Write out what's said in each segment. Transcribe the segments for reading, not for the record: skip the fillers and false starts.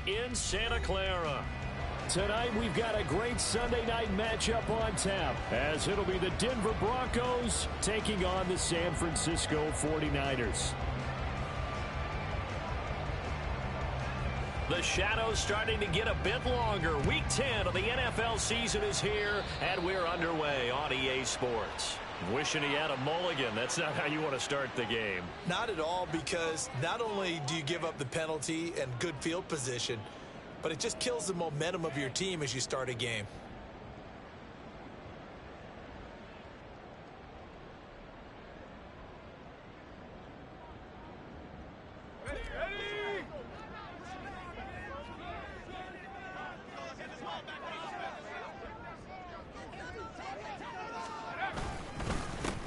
in Santa Clara. Tonight, we've got a great Sunday night matchup on tap, as it'll be the Denver Broncos taking on the San Francisco 49ers. The shadow's starting to get a bit longer. Week 10 of the NFL season is here, and we're underway on EA Sports. Wishing he had a mulligan. That's not how you want to start the game. Not at all, because not only do you give up the penalty and good field position, but it just kills the momentum of your team as you start a game.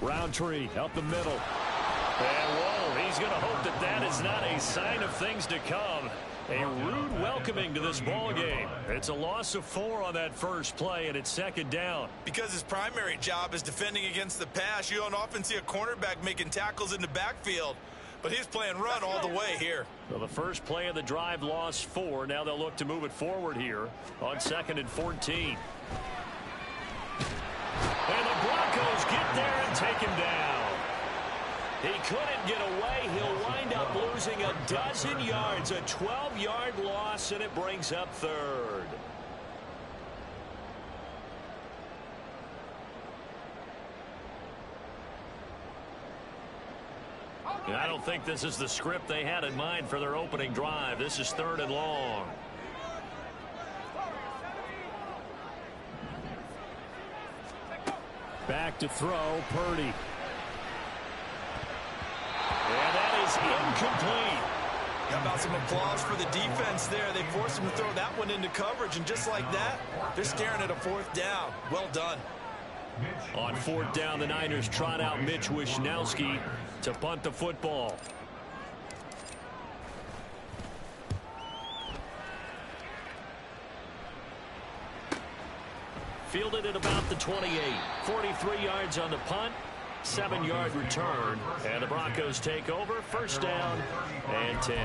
Roundtree up the middle. And whoa, he's going to hope that that is not a sign of things to come. A rude welcoming to this ball game. It's a loss of 4 on that first play, and it's second down. Because his primary job is defending against the pass, you don't often see a cornerback making tackles in the backfield. But he's playing run all the way here. Well, the first play of the drive lost 4. Now they'll look to move it forward here on 2nd and 14. And the Broncos get there and take him down. He couldn't get away. He'll wind up losing a dozen yards, a 12-yard loss, and it brings up 3rd. I don't think this is the script they had in mind for their opening drive. This is 3rd and long. Back to throw, Purdy. And that is incomplete. How about some applause for the defense there? They forced him to throw that one into coverage, and just like that, they're staring at a 4th down. Well done. On 4th down, the Niners trot out Mitch Wishnowski to punt the football. Fielded at about the 28. 43 yards on the punt. 7-yard return. And the Broncos take over. 1st down and 10.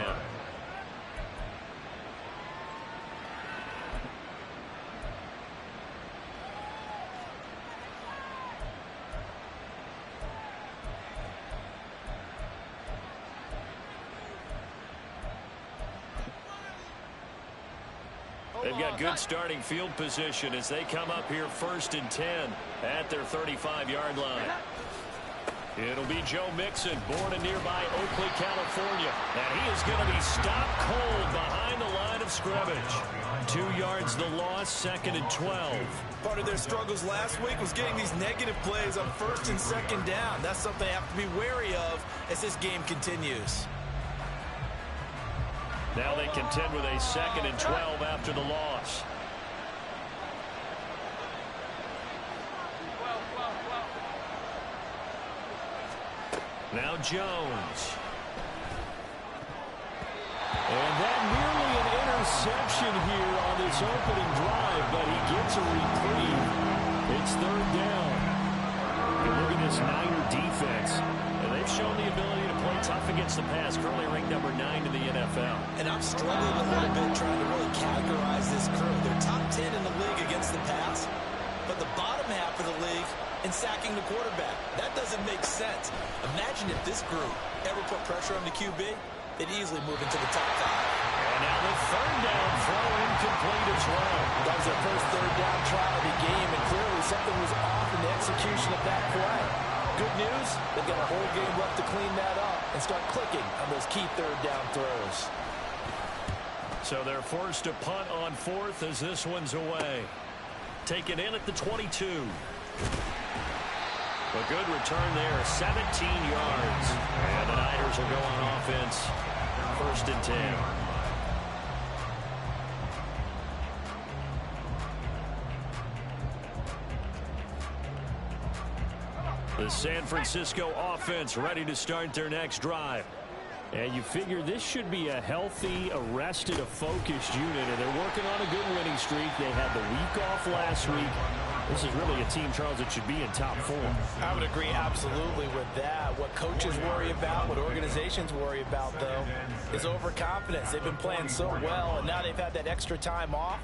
They've got good starting field position as they come up here 1st and 10 at their 35-yard line. It'll be Joe Mixon, born in nearby Oakley, California. And he is going to be stopped cold behind the line of scrimmage. 2 yards the loss, 2nd and 12. Part of their struggles last week was getting these negative plays on 1st and 2nd down. That's something they have to be wary of as this game continues. Now they contend with a 2nd and 12 after the loss. Now Jones. And that nearly an interception here on this opening drive, but he gets a reprieve. It's 3rd down. And look at this Niner defense. And they've shown the ability to play tough against the pass, currently ranked number 9 in the NFL. And I'm struggling a little bit trying to really categorize this crew. They're top 10 in the league against the pass, but the bottom half of the league in sacking the quarterback. That doesn't make sense. Imagine if this group ever put pressure on the QB, they'd easily move into the top 5. And now the 3rd down throw incomplete as well. That was their first 3rd down try of the game, and clearly something was off in the execution of that play. Good news, they've got a whole game left to clean that up and start clicking on those key 3rd down throws. So they're forced to punt on 4th as this one's away. Taken in at the 22. A good return there, 17 yards. And the Niners will go on offense, 1st and 10. The San Francisco offense ready to start their next drive. And you figure this should be a healthy, arrested, a focused unit, and they're working on a good winning streak. They had the week off last week. This is really a team, Charles, that should be in top 4. I would agree absolutely with that. What coaches worry about, what organizations worry about, though, is overconfidence. They've been playing so well, and now they've had that extra time off.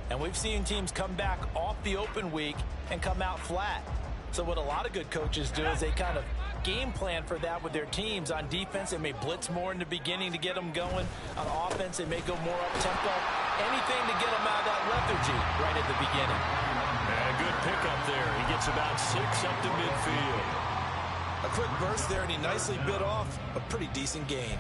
And we've seen teams come back off the open week and come out flat. So what a lot of good coaches do is they kind of game plan for that with their teams. On defense, they may blitz more in the beginning to get them going. On offense, they may go more up-tempo. Anything to get them out of that lethargy right at the beginning. And a good pickup there. He gets about 6 up to midfield. A quick burst there, and he nicely bit off a pretty decent gain.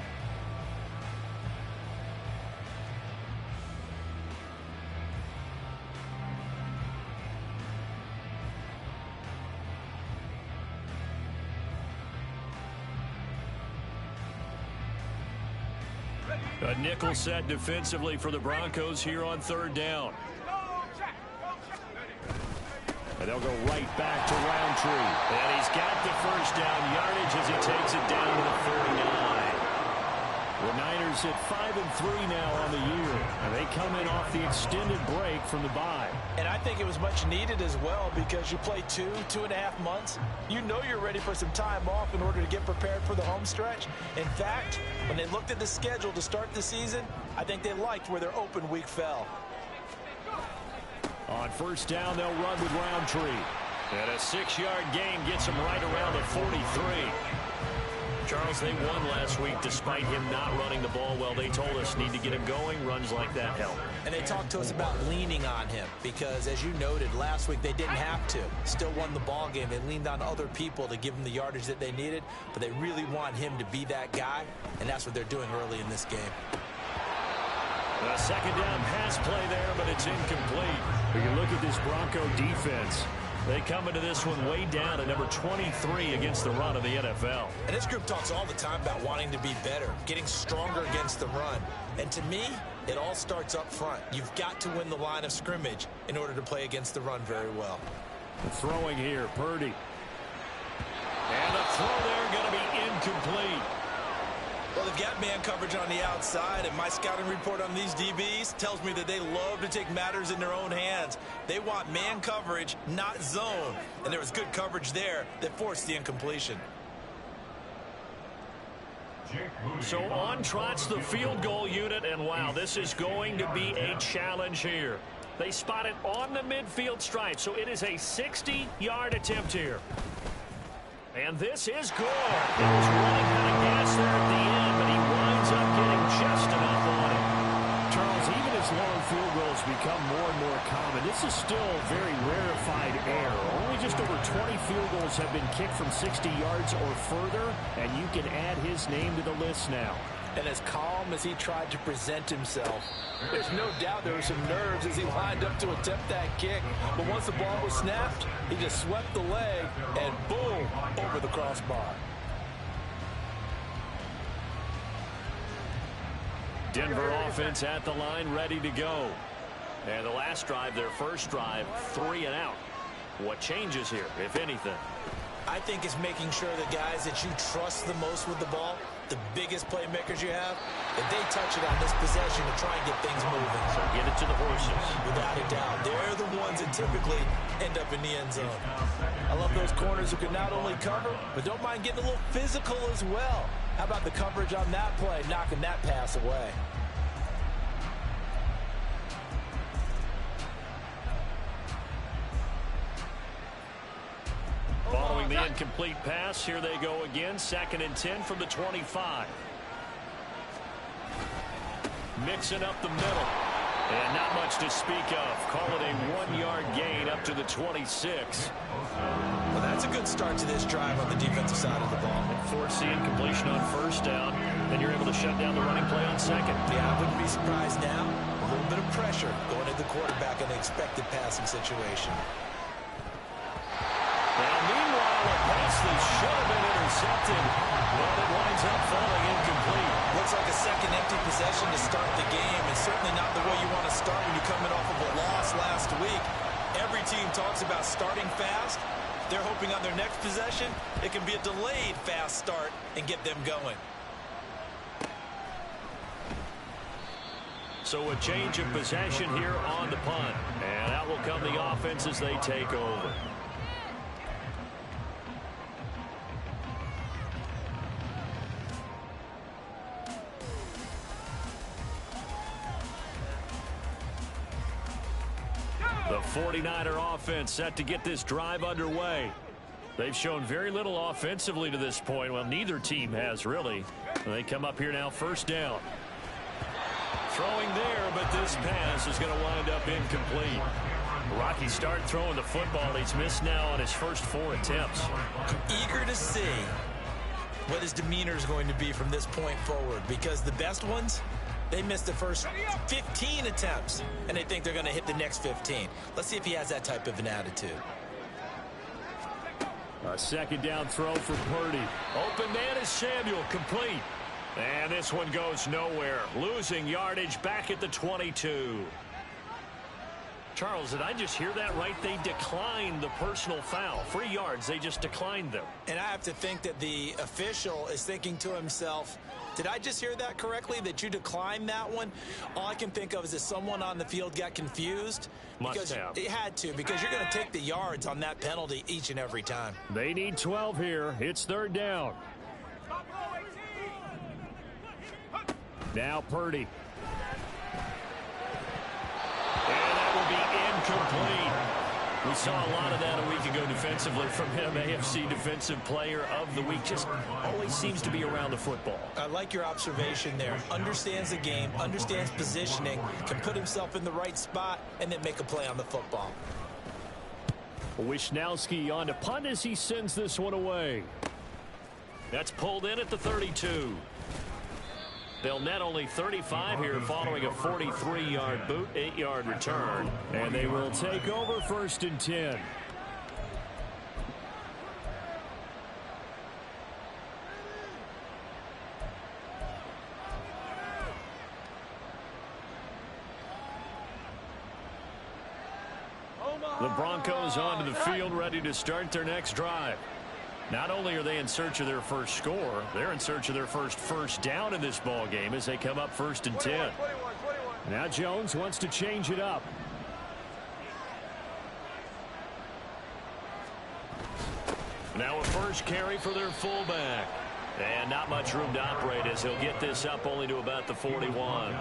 A nickel set defensively for the Broncos here on 3rd down. And they'll go right back to Roundtree. And he's got the first down yardage as he takes it down to the 49. The Niners at 5-3 now on the year. And they come in off the extended break from the bye. And I think it was much needed as well, because you play 2.5 months. You know you're ready for some time off in order to get prepared for the home stretch. In fact, when they looked at the schedule to start the season, I think they liked where their open week fell. On 1st down, they'll run with Roundtree. And a 6-yard gain gets them right around the 43. Charles, they won last week despite him not running the ball well. They told us need to get him going. Runs like that help. And they talked to us about leaning on him because, as you noted, last week they didn't have to. Still won the ball game. They leaned on other people to give them the yardage that they needed, but they really want him to be that guy, and that's what they're doing early in this game. A 2nd down pass play there, but it's incomplete. When you look at this Bronco defense, they come into this one way down at number 23 against the run of the NFL. And this group talks all the time about wanting to be better, getting stronger against the run. And to me, it all starts up front. You've got to win the line of scrimmage in order to play against the run very well. Throwing here, Purdy. And the throw there going to be incomplete. Well, they've got man coverage on the outside, and my scouting report on these DBs tells me that they love to take matters in their own hands. They want man coverage, not zone. And there was good coverage there that forced the incompletion. So on trots the field goal unit, and wow, this is going to be a challenge here. They spot it on the midfield stripe, so it is a 60-yard attempt here. And this is good. He was running out of gas there at the end, but he winds up getting just enough on it. Charles, even as long field goals become more and more common, this is still very rarefied air. Only just over 20 field goals have been kicked from 60 yards or further, and you can add his name to the list now. And as calm as he tried to present himself, there's no doubt there were some nerves as he lined up to attempt that kick. But once the ball was snapped, he just swept the leg and boom, over the crossbar. Denver offense at the line, ready to go. And the last drive, their first drive, 3 and out. What changes here, if anything? I think it's making sure the guys that you trust the most with the ball, the biggest playmakers you have, that they touch it on this possession to try and get things moving. So get it to the horses. Without a doubt. They're the ones that typically end up in the end zone. I love those corners who can not only cover, but don't mind getting a little physical as well. How about the coverage on that play, knocking that pass away? Following the incomplete pass, here they go again. 2nd and 10 from the 25. Mixing up the middle. And not much to speak of. Call it a 1-yard gain up to the 26. Well, that's a good start to this drive on the defensive side of the ball. And force the incompletion on 1st down. Then you're able to shut down the running play on 2nd. Yeah, I wouldn't be surprised now. A little bit of pressure going at the quarterback in an expected passing situation. And meanwhile, a pass that should have been intercepted, but it winds up falling incomplete. Looks like a second empty possession to start the game, and certainly not the way you want to start when you're coming off of a loss last week. Every team talks about starting fast. They're hoping on their next possession, it can be a delayed fast start and get them going. So a change of possession here on the punt. And out will come the offense as they take over. The 49er offense set to get this drive underway. They've shown very little offensively to this point. Well, neither team has really. They come up here now, first down. Throwing there, but this pass is going to wind up incomplete. Rocky start throwing the football. He's missed now on his first 4 attempts. Eager to see what his demeanor is going to be from this point forward, because the best ones, they missed the first 15 attempts, and they think they're going to hit the next 15. Let's see if he has that type of an attitude. A second down throw for Purdy. Open man is Samuel, complete. And this one goes nowhere. Losing yardage back at the 22. Charles, did I just hear that right? They declined the personal foul. 3 yards, they just declined them. And I have to think that the official is thinking to himself, did I just hear that correctly, that you declined that one? All I can think of is that someone on the field got confused. Must have. It had to, because you're going to take the yards on that penalty each and every time. They need 12 here. It's third down. Now Purdy. And that will be incomplete. We saw a lot of that a week ago defensively from him. AFC Defensive Player of the Week. Just always seems to be around the football. I like your observation there. Understands the game, understands positioning, can put himself in the right spot, and then make a play on the football. Wisnowski on to punt as he sends this one away. That's pulled in at the 32. They'll net only 35 here following a 43-yard boot, 8-yard return. And they will take over first and 10. The Broncos onto the field, ready to start their next drive. Not only are they in search of their first score, they're in search of their first down in this ball game as they come up first and 10. Now Jones wants to change it up. Now a first carry for their fullback. And not much room to operate as he'll get this up only to about the 41.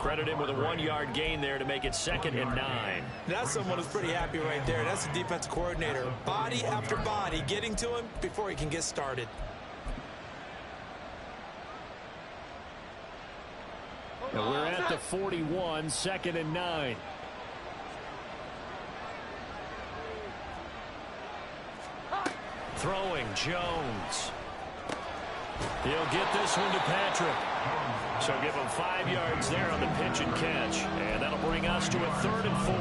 Credit him with a 1-yard gain there to make it 2nd and 9. That's someone who's pretty happy right there. That's the defensive coordinator. Body after body getting to him before he can get started. And we're at the 41, 2nd and 9. Throwing Jones. He'll get this one to Patrick. So give him 5 yards there on the pitch and catch. And that'll bring us to a 3rd and 4.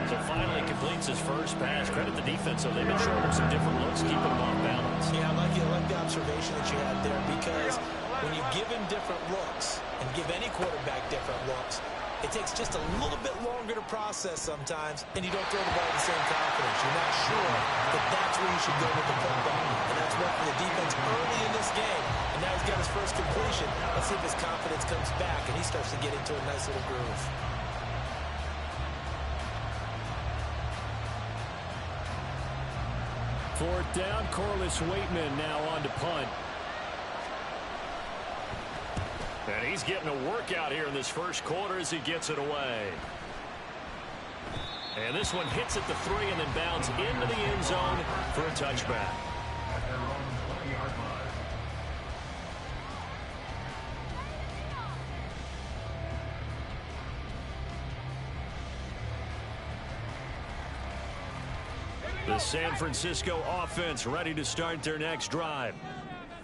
So finally completes his first pass. Credit the defense, so they've been showing him some different looks, keeping him off balance. Yeah, I like the observation that you had there, because when you give him different looks and give any quarterback different looks, it takes just a little bit longer to process sometimes, and you don't throw the ball with the same confidence. You're not sure that that's where you should go with the football. And that's worked for the defense early in this game. And now he's got his first completion. Let's see if his confidence comes back and he starts to get into a nice little groove. Fourth down, Corliss Waitman now on to punt. And he's getting a workout here in this first quarter as he gets it away. And this one hits at the 3 and then bounds into the end zone for a touchback. The San Francisco offense ready to start their next drive.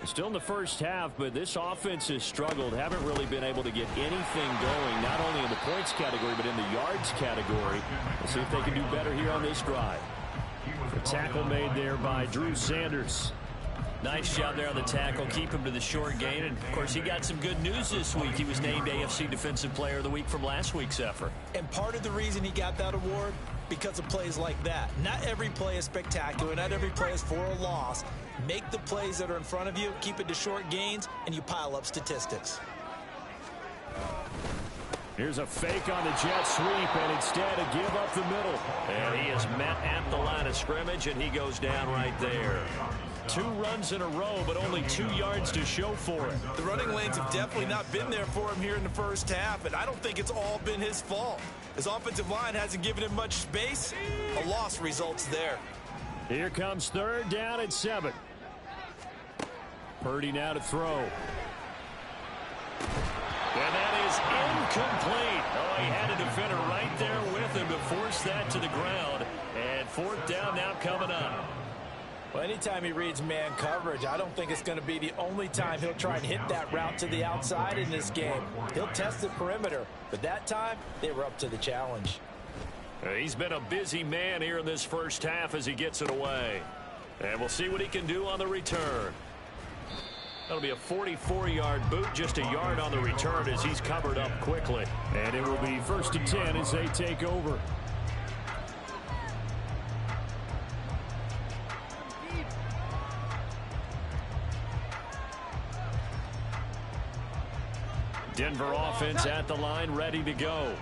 Still in the first half, but this offense has struggled. Haven't really been able to get anything going, not only in the points category, but in the yards category. Let's see if they can do better here on this drive. A tackle made there by Drew Sanders. Nice job there on the tackle. Keep him to the short gain. And, of course, he got some good news this week. He was named AFC Defensive Player of the Week from last week's effort. And part of the reason he got that award, because of plays like that. Not every play is spectacular. Not every play is for a loss. Make the plays that are in front of you, keep it to short gains, and you pile up statistics. Here's a fake on the jet sweep, and instead a give up the middle. And he is met at the line of scrimmage, and he goes down right there. 2 runs in a row, but only 2 yards to show for it. The running lanes have definitely not been there for him here in the first half, and I don't think it's all been his fault. His offensive line hasn't given him much space. A loss results there. Here comes 3rd down and 7. Purdy now to throw. And that is incomplete. Oh, he had a defender right there with him to force that to the ground. And 4th down now coming up. Well, anytime he reads man coverage, I don't think it's going to be the only time he'll try and hit that route to the outside in this game. He'll test the perimeter, but that time they were up to the challenge. He's been a busy man here in this first half as he gets it away. And we'll see what he can do on the return. That'll be a 44-yard boot, just a yard on the return as he's covered up quickly. And it will be 1st and 10 as they take over. Denver offense at the line, ready to go.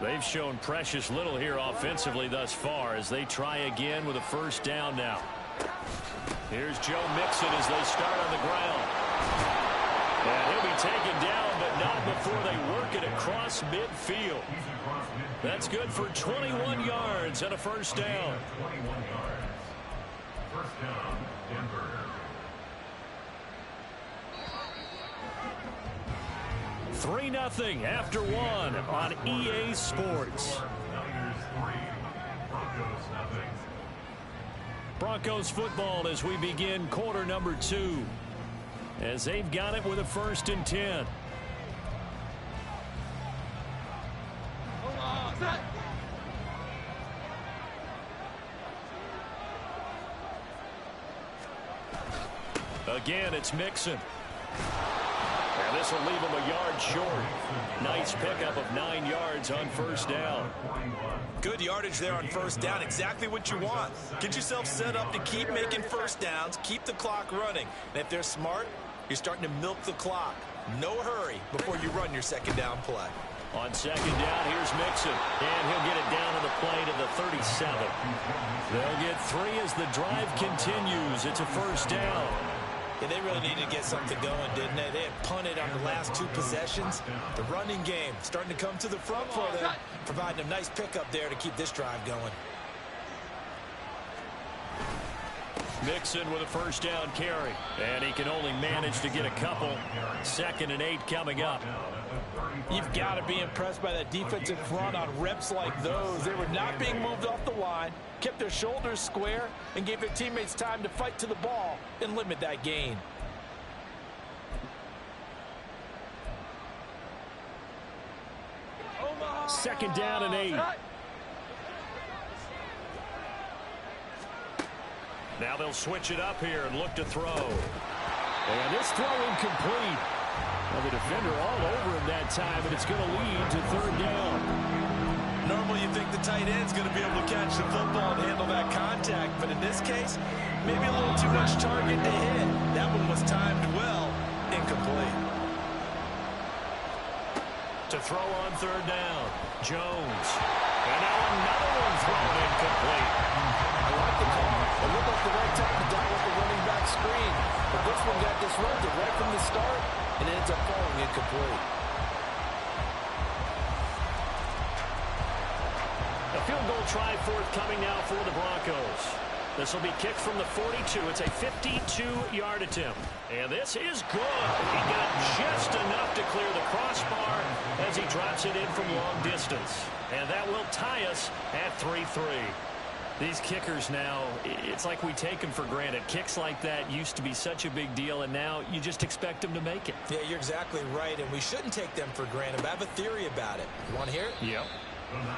They've shown precious little here offensively thus far as they try again with a 1st down now. Here's Joe Mixon as they start on the ground. And he'll be taken down, but not before they work it across midfield. That's good for 21 yards and a 1st down. 1st down, Denver. Three 3-0 after 1 on EA Sports. Broncos football as we begin quarter number 2. As they've got it with a 1st and 10. Again, it's Mixon. And this will leave him a yard short. Nice pickup of 9 yards on 1st down. Good yardage there on 1st down. Exactly what you want. Get yourself set up to keep making 1st downs, keep the clock running. And if they're smart, you're starting to milk the clock. No hurry before you run your 2nd down play. On 2nd down, here's Mixon. And he'll get it down to the play to the 37. They'll get 3 as the drive continues. It's a 1st down. Yeah, they really needed to get something going, didn't they? They had punted on the last 2 possessions. The running game starting to come to the front for them, providing a nice pickup there to keep this drive going. Mixon with a 1st down carry. And he can only manage to get a couple. 2nd and 8 coming up. You've got to be impressed by that defensive front on reps like those. They were not being moved off the line, kept their shoulders square, and gave their teammates time to fight to the ball and limit that gain. Second down and 8. Now they'll switch it up here and look to throw. And this throw incomplete. Well, the defender all over him that time, and it's going to lead to 3rd down. Normally you think the tight end's going to be able to catch the football and handle that contact, but in this case, maybe a little too much target to hit. That one was timed well, incomplete. To throw on 3rd down, Jones. And now another one thrown incomplete. I like the call. It looked like the right time to dial up the running back screen, but this one got disrupted right from the start and ends up falling incomplete. A field goal try forthcoming now for the Broncos. This will be kicked from the 42. It's a 52-yard attempt. And this is good. He got just enough to clear the crossbar as he drops it in from long distance. And that will tie us at 3-3. These kickers now, it's like we take them for granted. Kicks like that used to be such a big deal, and now you just expect them to make it. Yeah, you're exactly right, and we shouldn't take them for granted. But I have a theory about it. You want to hear it? Yep.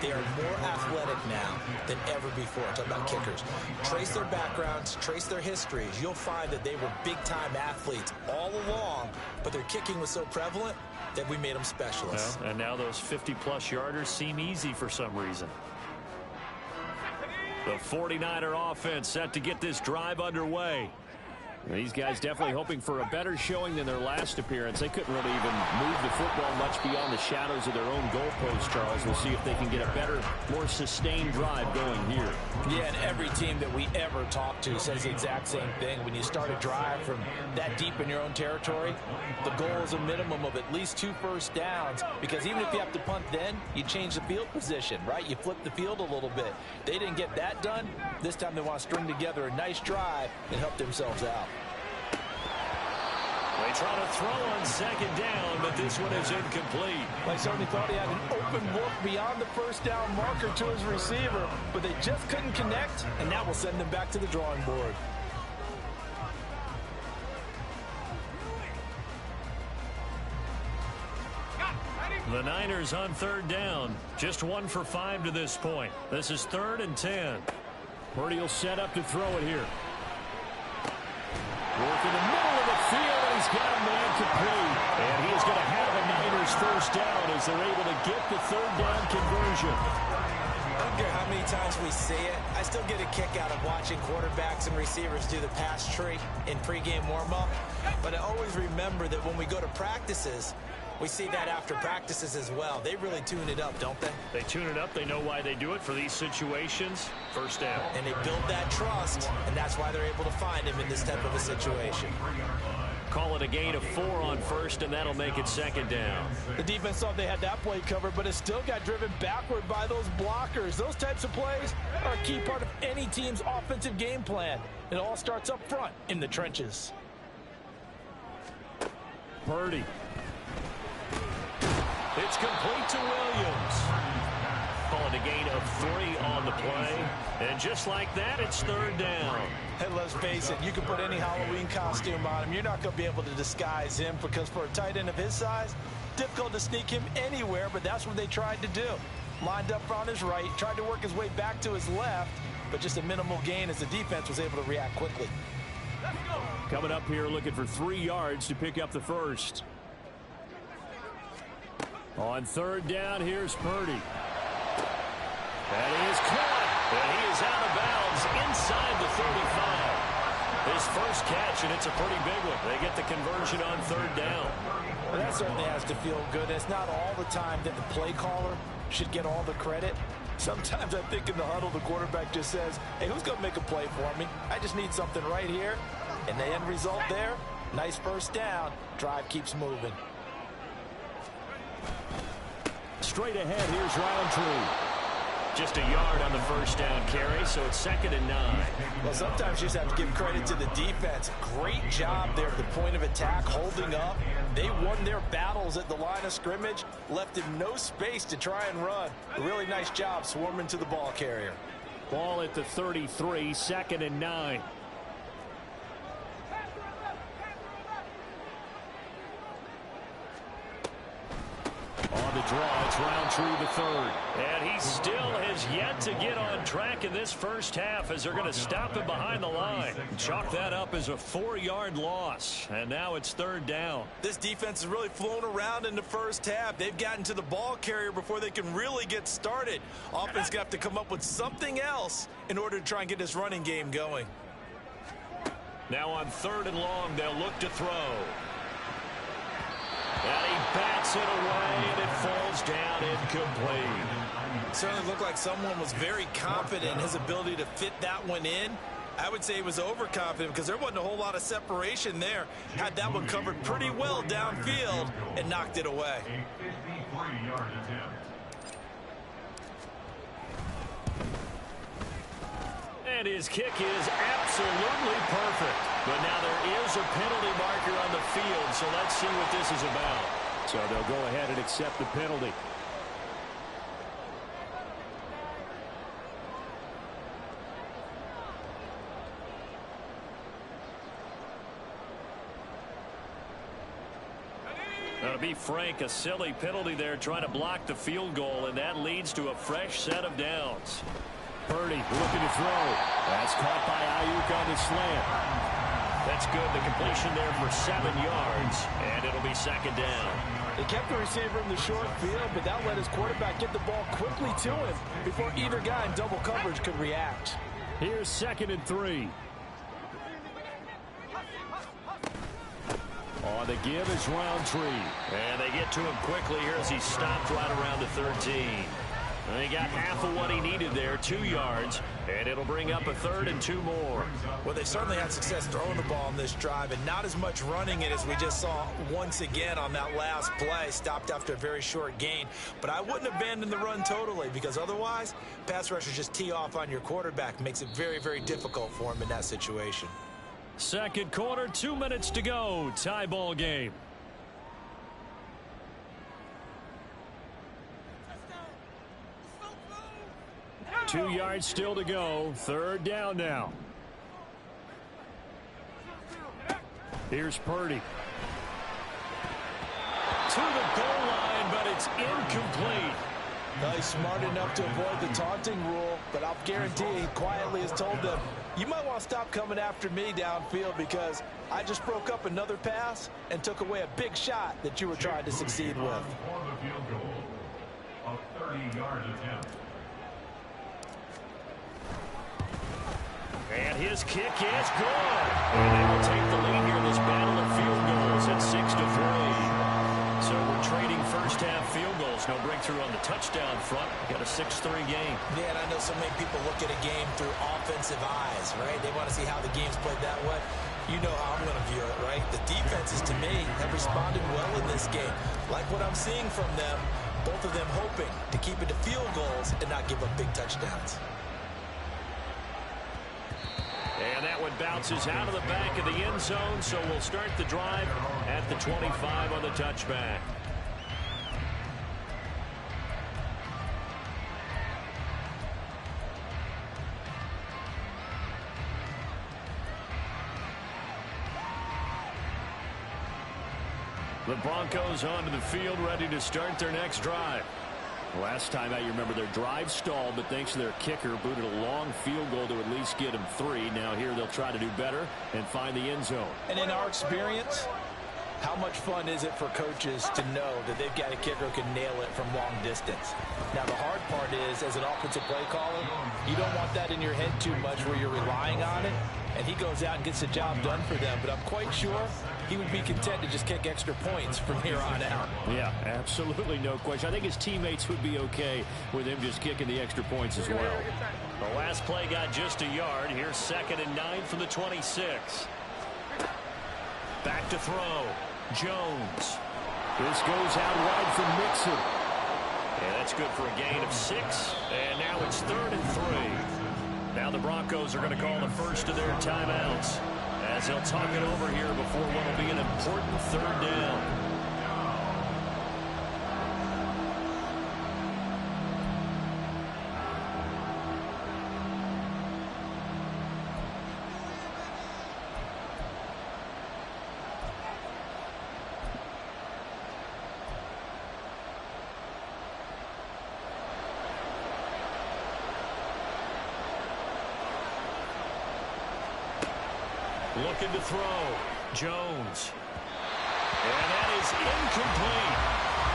They are more athletic now than ever before. I'm talking about kickers. Trace their backgrounds, trace their histories. You'll find that they were big-time athletes all along, but their kicking was so prevalent that we made them specialists. Well, and now those 50-plus yarders seem easy for some reason. The 49er offense set to get this drive underway. These guys definitely hoping for a better showing than their last appearance. They couldn't really even move the football much beyond the shadows of their own goalpost, Charles. We'll see if they can get a better, more sustained drive going here. Yeah, and every team that we ever talk to says the exact same thing. When you start a drive from that deep in your own territory, the goal is a minimum of at least 2 first downs, because even if you have to punt then, you change the field position, right? You flip the field a little bit. They didn't get that done. This time they want to string together a nice drive and help themselves out. They try to throw on second down, but this one is incomplete. They certainly thought he had an open look beyond the first down marker to his receiver, but they just couldn't connect, and that will send them back to the drawing board. The Niners on third down. Just 1 for 5 to this point. This is 3rd and 10. Purdy will set up to throw it here. Work in the middle of the field, and he's got a man complete. And he is going to have a Niners first down as they're able to get the third down conversion. I don't care how many times we see it. I still get a kick out of watching quarterbacks and receivers do the pass tree in pregame warm-up. But I always remember that when we go to practices, we see that after practices as well. They really tune it up, don't they? They tune it up. They know why they do it for these situations. First down. And they build that trust, and that's why they're able to find him in this type of a situation. Call it a gain of 4 on first, and that'll make it second down. The defense thought they had that play covered, but it still got driven backward by those blockers. Those types of plays are a key part of any team's offensive game plan. It all starts up front in the trenches. Purdy. It's complete to Williams. Call it a gain of 3 on the play. And just like that, it's third down. Hey, let's face it, you can put any Halloween costume on him. You're not going to be able to disguise him, because for a tight end of his size, difficult to sneak him anywhere, but that's what they tried to do. Lined up on his right, tried to work his way back to his left, but just a minimal gain as the defense was able to react quickly. Coming up here looking for 3 yards to pick up the first. On third down, here's Purdy. And he is caught. And he is out of bounds inside the 35. His first catch, and it's a pretty big one. They get the conversion on third down. Well, that certainly has to feel good. It's not all the time that the play caller should get all the credit. Sometimes I think in the huddle, the quarterback just says, hey, who's going to make a play for me? I just need something right here. And the end result there, nice first down. Drive keeps moving. Straight ahead, here's Roundtree. Just a yard on the first down carry, so it's 2nd and 9. Well, sometimes you just have to give credit to the defense. Great job there at the point of attack, holding up. They won their battles at the line of scrimmage, left him no space to try and run. A really nice job swarming to the ball carrier. Ball at the 33, 2nd and 9. On the draw, it's Roundtree the third. And he still has yet to get on track in this first half as they're going to stop him behind the line. Chalk that up as a 4-yard loss. And now it's third down. This defense has really flown around in the first half. They've gotten to the ball carrier before they can really get started. Offense got to come up with something else in order to try and get this running game going. Now on 3rd and long, they'll look to throw. And he bats it away, and it falls down incomplete. Certainly looked like someone was very confident in his ability to fit that one in. I would say he was overconfident because there wasn't a whole lot of separation there. Had that one covered pretty well downfield and knocked it away. And his kick is absolutely perfect. But now there is a penalty marker on the field, so let's see what this is about. So they'll go ahead and accept the penalty. Now, to be frank, a silly penalty there trying to block the field goal, and that leads to a fresh set of downs. Purdy looking to throw. That's caught by Ayuk on the slant. That's good. The completion there for 7 yards, and it'll be 2nd down. They kept the receiver in the short field, but that let his quarterback get the ball quickly to him before either guy in double coverage could react. Here's 2nd and 3. On the give is Roundtree. And they get to him quickly here as he stopped right around the 13. And he got half of what he needed there, 2 yards, and it'll bring up a 3rd and 2 more. Well, they certainly had success throwing the ball in this drive, and not as much running it as we just saw once again on that last play. Stopped after a very short gain. But I wouldn't abandon the run totally, because otherwise, pass rushers just tee off on your quarterback. Makes it very, very difficult for him in that situation. Second quarter, 2 minutes to go. Tie ball game. Two yards still to go. 3rd down now. Here's Purdy. To the goal line, but it's incomplete. Well, he's smart enough to avoid the taunting rule, but I'll guarantee he quietly has told them, you might want to stop coming after me downfield because I just broke up another pass and took away a big shot that you were trying to succeed with. A 30-yard attempt. And his kick is good. And they will take the lead here in this battle of field goals at 6-3. So we're trading first half field goals. No breakthrough on the touchdown front. Got a 6-3 game. Yeah, and I know so many people look at a game through offensive eyes, right? They want to see how the game's played that way. You know how I'm going to view it, right? The defenses, to me, have responded well in this game. Like what I'm seeing from them, both of them hoping to keep it to field goals and not give up big touchdowns. And that one bounces out of the back of the end zone, so we'll start the drive at the 25 on the touchback. The Broncos onto the field, ready to start their next drive. Last time out, you remember their drive stalled, but thanks to their kicker, booted a long field goal to at least get them 3. Now here they'll try to do better and find the end zone. And in our experience, how much fun is it for coaches to know that they've got a kicker who can nail it from long distance? Now, the hard part is, as an offensive play caller, you don't want that in your head too much where you're relying on it, and he goes out and gets the job done for them. But I'm quite sure he would be content to just kick extra points from here on out. Yeah, absolutely no question. I think his teammates would be okay with him just kicking the extra points as well. The last play got just a yard. Here's 2nd and 9 from the 26. Back to throw. Jones. This goes out wide from Mixon. And that's good for a gain of 6. And now it's 3rd and 3. Now the Broncos are going to call the first of their timeouts, as they'll talk it over here before what will be an important 3rd down. Looking to throw. Jones. And that is incomplete.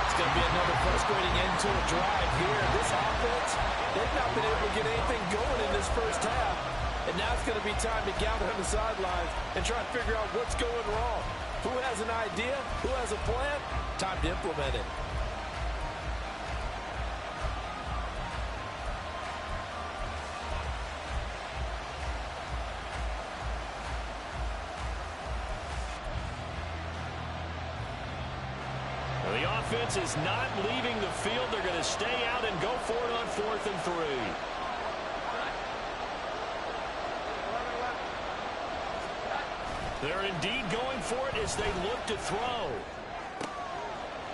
It's going to be another frustrating end to a drive here. This offense, they've not been able to get anything going in this first half. And now it's going to be time to gather on the sidelines and try to figure out what's going wrong. Who has an idea? Who has a plan? Time to implement it. The offense is not leaving the field. They're going to stay out and go for it on 4th and 3. They're indeed going for it as they look to throw.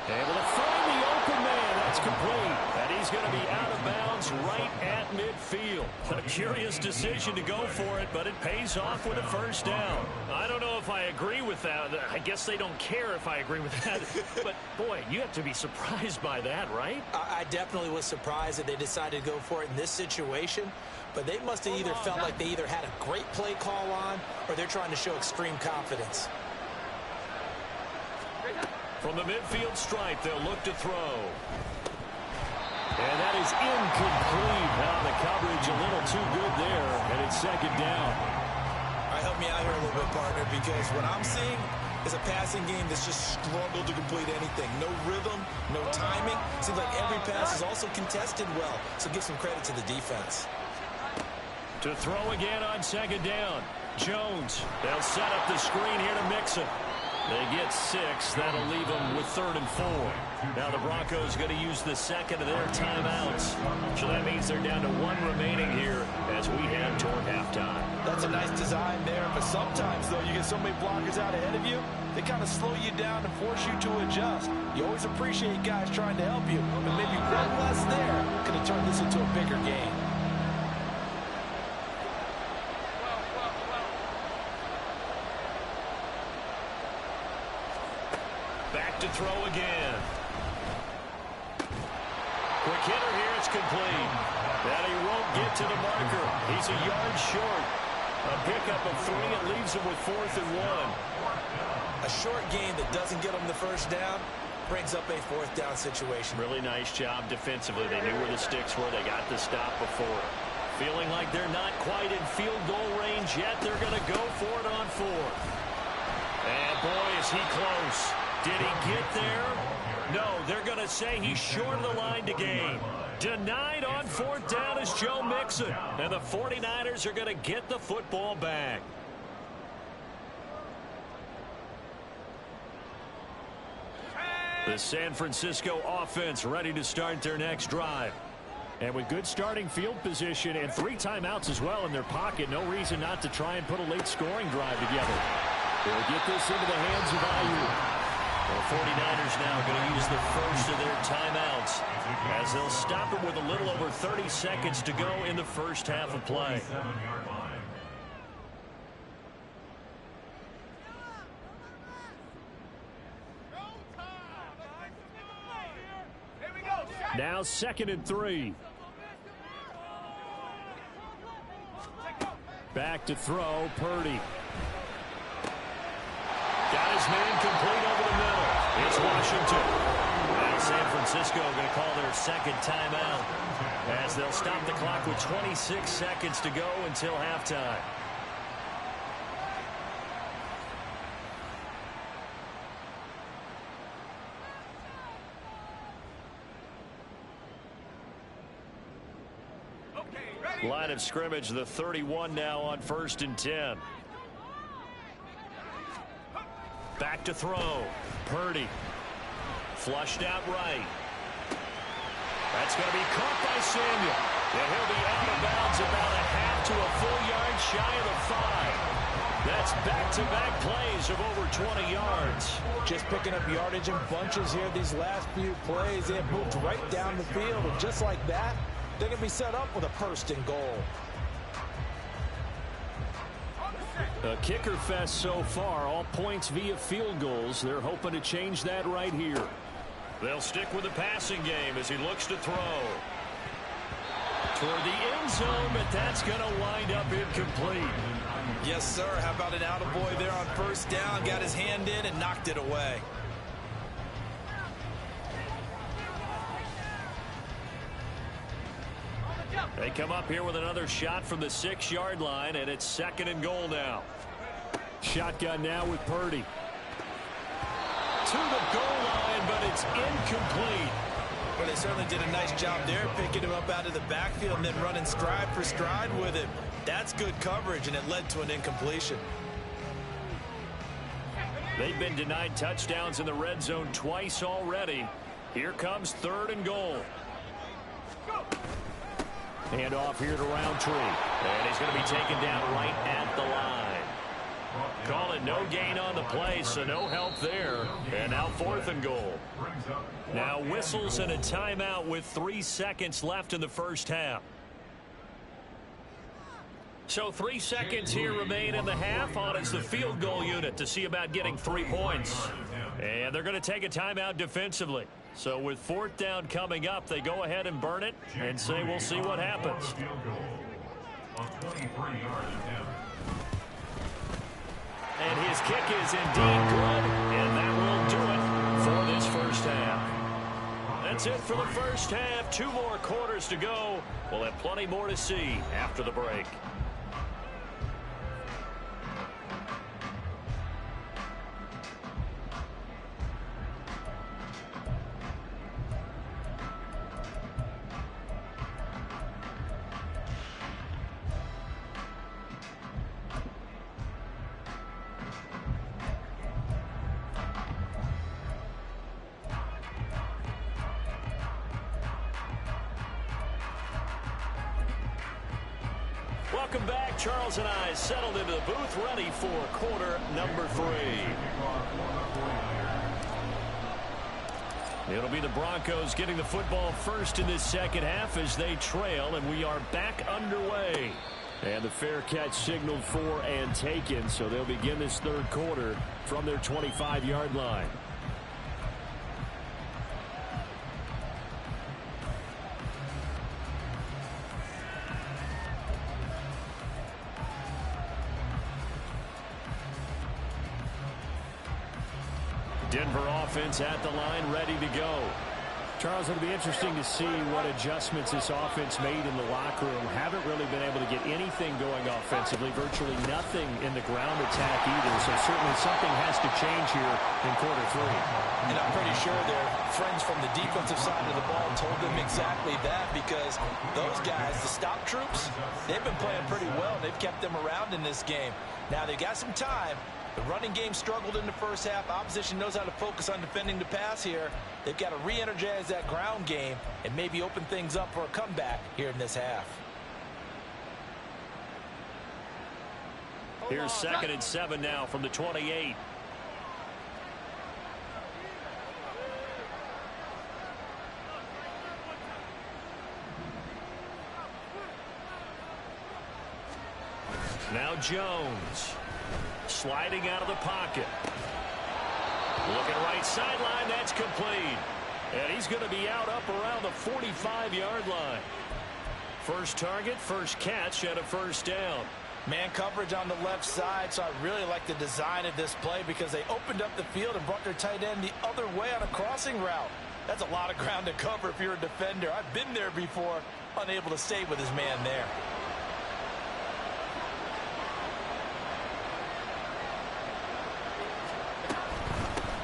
Able to find the open man. That's complete. And he's going to be out of bounds right at midfield. A curious decision to go for it, but it pays off with a 1st down. I don't know if I agree with that. I guess they don't care if I agree with that. But, boy, you have to be surprised by that, right? I definitely was surprised that they decided to go for it in this situation. But they must have either felt like they either had a great play call on or they're trying to show extreme confidence. From the midfield stripe, they'll look to throw. And that is incomplete. Now the coverage a little too good there, and it's 2nd down. All right, help me out here a little bit, partner, because what I'm seeing, is a passing game that's just struggled to complete anything. No rhythm, no timing. Seems like every pass is also contested well, so give some credit to the defense. To throw again on second down. Jones. They'll set up the screen here to Mixon. They get 6. That'll leave them with 3rd and 4. Now the Broncos going to use the second of their timeouts. So that means they're down to 1 remaining here as we head toward halftime. That's a nice design there, but sometimes, though, you get so many blockers out ahead of you, they kind of slow you down and force you to adjust. You always appreciate guys trying to help you, but maybe one less there could have turned this into a bigger game. Back to throw again. Quick hitter here, it's complete. And he won't get to the marker. He's a yard short. A pickup of 3, it leaves him with 4th and 1. A short gain that doesn't get them the first down brings up a 4th down situation. Really nice job defensively. They knew where the sticks were. They got the stop before. Feeling like they're not quite in field goal range yet. They're going to go for it on 4th. And boy, is he close. Did he get there? No, they're going to say he's short of the line to gain. Denied on 4th down is Joe Mixon. And the 49ers are going to get the football back. The San Francisco offense ready to start their next drive. And with good starting field position and 3 timeouts as well in their pocket, no reason not to try and put a late scoring drive together. They'll get this into the hands of Ayuk. The 49ers now going to use the first of their timeouts as they'll stop it with a little over 30 seconds to go in the first half of play. Now 2nd and 3. Back to throw, Purdy. Got his man complete over the middle. It's Washington. Now San Francisco going to call their 2nd timeout as they'll stop the clock with 26 seconds to go until halftime. Line of scrimmage, the 31 now on 1st and 10. Back to throw. Purdy. Flushed out right. That's going to be caught by Samuel. And he'll be out of bounds about a half to a full yard shy of the 5. That's back-to-back plays of over 20 yards. Just picking up yardage in bunches here these last few plays. They have moved right down the field, and just like that, they're going to be set up with a 1st and goal. A kicker fest so far, all points via field goals. They're hoping to change that right here. They'll stick with the passing game as he looks to throw. Toward the end zone, but that's going to wind up incomplete. Yes, sir. How about an attaboy there on 1st down? Got his hand in and knocked it away. They come up here with another shot from the 6-yard line, and it's 2nd and goal now. Shotgun now with Purdy. To the goal line, but it's incomplete. Well, they certainly did a nice job there, picking him up out of the backfield and then running stride for stride with him. That's good coverage, and it led to an incompletion. They've been denied touchdowns in the red zone twice already. Here comes 3rd and goal. Hand off here to Roundtree. And he's going to be taken down right at the line. Call it no gain on the play, so no help there. And now 4th and goal. Now whistles and a timeout with 3 seconds left in the first half. So 3 seconds here remain in the half on as the field goal unit to see about getting 3 points. And they're going to take a timeout defensively. So with 4th down coming up, they go ahead and burn it and say we'll see what happens. And his kick is indeed good, and that will do it for this first half. That's it for the first half. 2 more quarters to go. We'll have plenty more to see after the break. Welcome back. Charles and I settled into the booth, ready for quarter number 3. It'll be the Broncos getting the football first in this second half as they trail, and we are back underway. And the fair catch signaled for and taken, so they'll begin this third quarter from their 25-yard line. Denver offense at the line, ready to go. Charles, it'll be interesting to see what adjustments this offense made in the locker room. Haven't really been able to get anything going offensively, virtually nothing in the ground attack either. So certainly something has to change here in quarter 3. And I'm pretty sure their friends from the defensive side of the ball told them exactly that, because those guys, the stop troops, they've been playing pretty well. They've kept them around in this game. Now they've got some time. The running game struggled in the first half. Opposition knows how to focus on defending the pass here. They've got to re-energize that ground game and maybe open things up for a comeback here in this half. Here's 2nd and 7 now from the 28. Now Jones. Sliding out of the pocket. Looking right sideline, that's complete. And he's going to be out up around the 45-yard line. First target, first catch, and a first down. Man coverage on the left side, so I really like the design of this play because they opened up the field and brought their tight end the other way on a crossing route. That's a lot of ground to cover if you're a defender. I've been there before, unable to stay with his man there.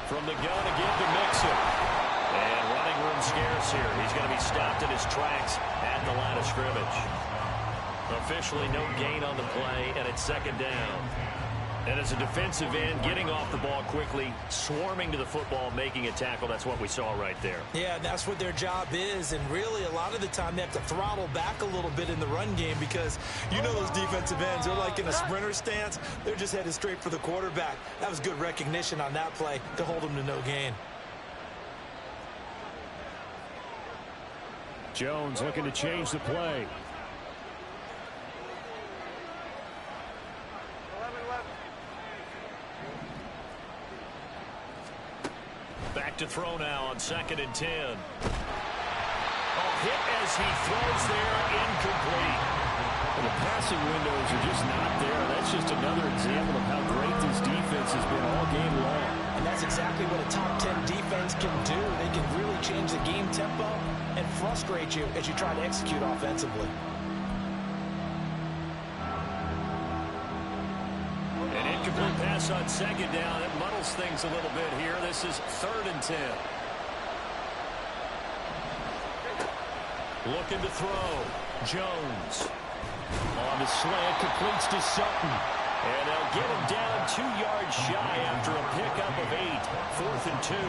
From the gun again to Mixon. And running room scarce here. He's going to be stopped in his tracks at the line of scrimmage. Officially no gain on the play, and it's 2nd down. And as a defensive end, getting off the ball quickly, swarming to the football, making a tackle, that's what we saw right there. Yeah, that's what their job is, and really a lot of the time they have to throttle back a little bit in the run game because you know those defensive ends, they're like in a sprinter stance. They're just headed straight for the quarterback. That was good recognition on that play to hold them to no gain. Jones looking to change the play. Back to throw now on 2nd and 10. Hit as he throws there, incomplete. The passing windows are just not there. That's just another example of how great this defense has been all game long. And that's exactly what a top 10 defense can do. They can really change the game tempo and frustrate you as you try to execute offensively. An incomplete pass on 2nd down. It muddles things a little bit here. This is 3rd and 10. Looking to throw. Jones. On the slant, completes to Sutton. And they'll get him down 2 yards shy after a pickup of 8. 4th and 2.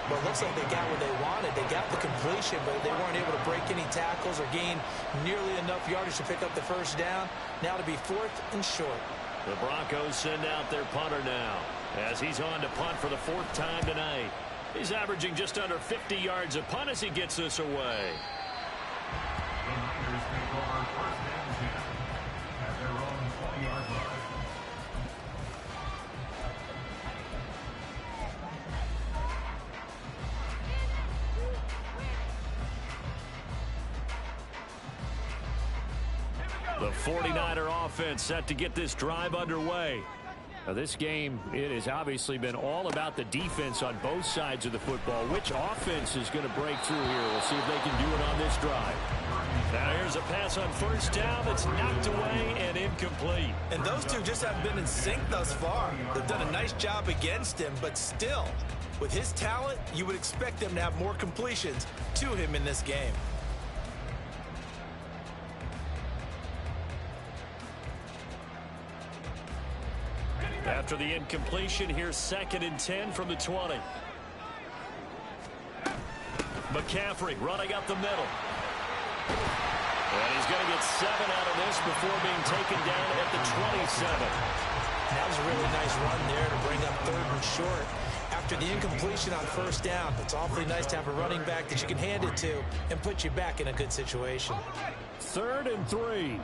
Well, it looks like they got what they wanted. They got the completion, but they weren't able to break any tackles or gain nearly enough yardage to pick up the first down. Now to be 4th and short. The Broncos send out their punter now as he's on to punt for the 4th time tonight. He's averaging just under 50 yards a punt as he gets this away. The Niners take over 1st and 10 at their own 20-yard line. The 49er offense set to get this drive underway. Now this game, it has obviously been all about the defense on both sides of the football. Which offense is going to break through here? We'll see if they can do it on this drive. Now here's a pass on 1st down that's knocked away and incomplete. And those two just haven't been in sync thus far. They've done a nice job against him, but still, with his talent, you would expect them to have more completions to him in this game. After the incompletion, here's 2nd and 10 from the 20. McCaffrey running up the middle. And he's going to get 7 out of this before being taken down at the 27. That was a really nice run there to bring up 3rd and short. After the incompletion on 1st down, it's awfully nice to have a running back that you can hand it to and put you back in a good situation. 3rd and 3.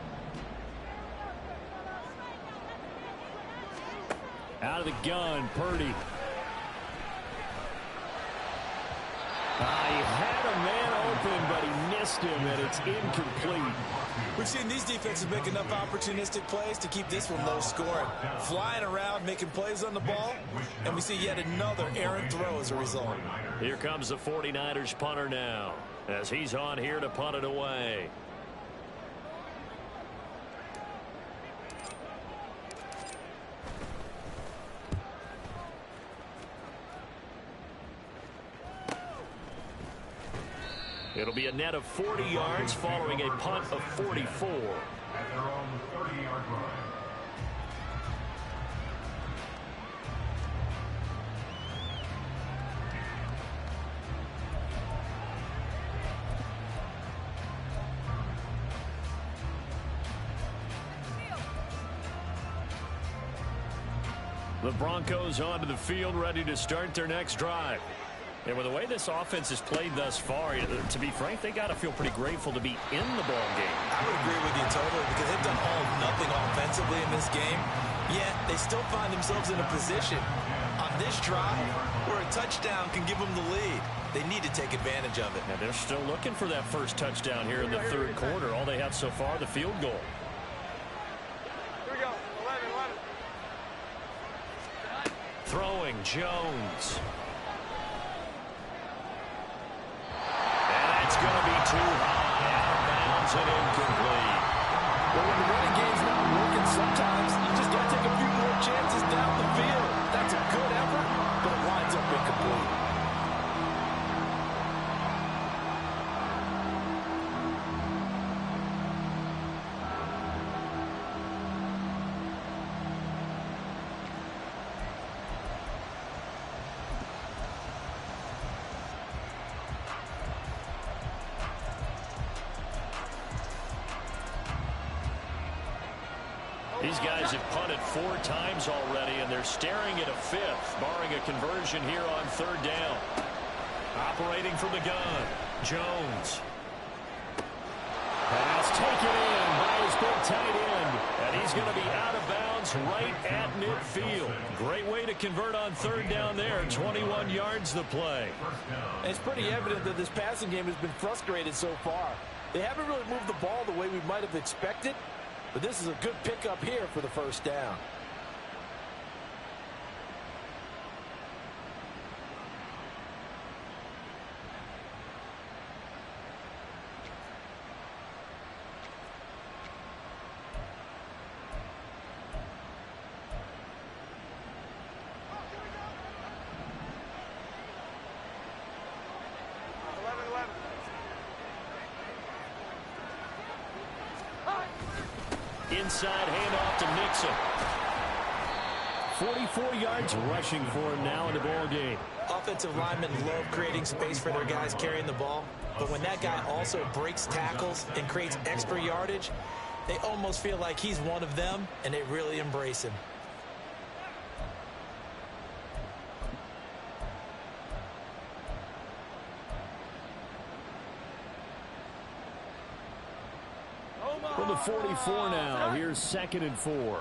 Out of the gun, Purdy. He had a man open, but he missed him, and it's incomplete. We've seen these defenses make enough opportunistic plays to keep this one low scoring. Flying around, making plays on the ball, and we see yet another errant throw as a result. Here comes the 49ers punter now, as he's on here to punt it away. It'll be a net of 40 yards following a punt of 44. At their own 30-yard line. The Broncos onto the field, ready to start their next drive. And with the way this offense has played thus far, to be frank, they got to feel pretty grateful to be in the ball game. I would agree with you totally, because they've done all nothing offensively in this game, yet they still find themselves in a position on this drive where a touchdown can give them the lead. They need to take advantage of it. And they're still looking for that first touchdown here in the 3rd quarter. All they have so far, the field goal. Here we go. 11. Throwing, Jones. It's going to be too high, out of bounds and incomplete. Well, when the running game's not working, sometimes you just got to take a few more chances down the field. That's a good effort, but it winds up incomplete. These guys have punted 4 times already, and they're staring at a 5th, barring a conversion here on 3rd down. Operating from the gun, Jones. Pass taken in by his big tight end, and he's going to be out of bounds right at midfield. Great way to convert on 3rd down there. 21 yards the play. And it's pretty evident that this passing game has been frustrated so far. They haven't really moved the ball the way we might have expected. But this is a good pickup here for the 1st down. Inside handoff to Mixon. 44 yards rushing for him now in the ball game. Offensive linemen love creating space for their guys carrying the ball, but when that guy also breaks tackles and creates extra yardage, they almost feel like he's one of them, and they really embrace him. From the 44 now, here's 2nd and 4.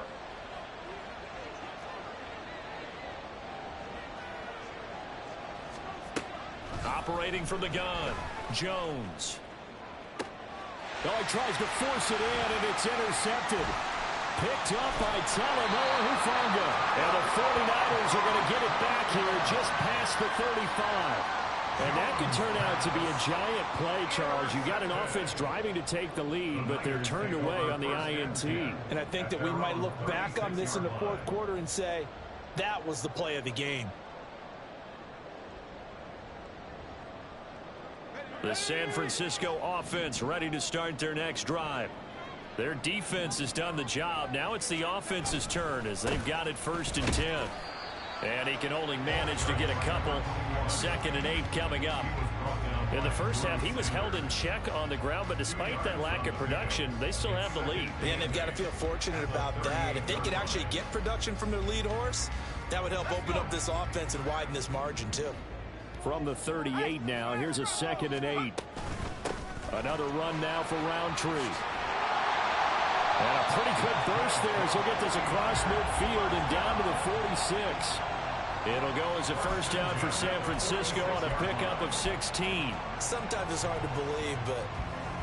Operating from the gun, Jones. Oh, he tries to force it in, and it's intercepted. Picked up by Talanoa Hufanga. And the 49ers are going to get it back here just past the 35. And that could turn out to be a giant play, Charles. You got an offense driving to take the lead, but they're turned away on the INT. And I think that we might look back on this in the 4th quarter and say, that was the play of the game. The San Francisco offense ready to start their next drive. Their defense has done the job. Now it's the offense's turn as they've got it 1st and 10. And he can only manage to get a couple. 2nd and 8 coming up. In the first half, he was held in check on the ground, but despite that lack of production, they still have the lead. And they've got to feel fortunate about that. If they could actually get production from their lead horse, that would help open up this offense and widen this margin, too. From the 38 now, here's a 2nd and 8. Another run now for Roundtree. And a pretty good burst there as he'll get this across midfield and down to the 46. It'll go as a first down for San Francisco on a pickup of 16. Sometimes it's hard to believe, but